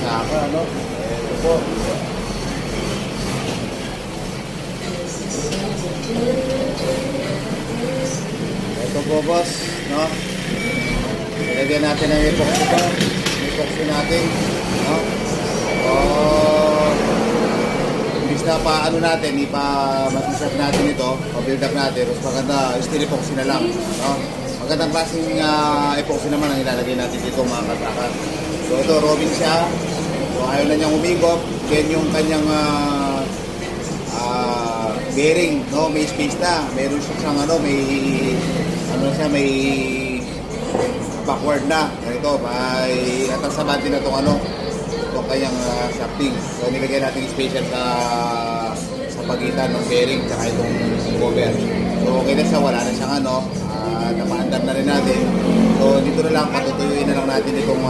saka, no? Ito po. Ito po, boss, no? Ilagyan natin ang epoxy ito. Epoxy natin, no? Imbis na paano natin, ipa-matisap natin ito, pa-build up natin, mas maganda, steel epoxy na lang, no? Magandang klaseng epoxy naman ang ilalagay natin dito, mga kasaka. So ito, robing siya. So ayaw na niyang umigop. Then yung kanyang bearing, no, may space na. Meron siyang may backward na. Ganito, may natasaban din na itong itong kanyang shafting. So nilagay natin special sa pagitan ng bearing tsaka itong cover. So okay na siya, wala na siyang napaandar na rin natin. So dito na lang, patutuyuin na lang natin itong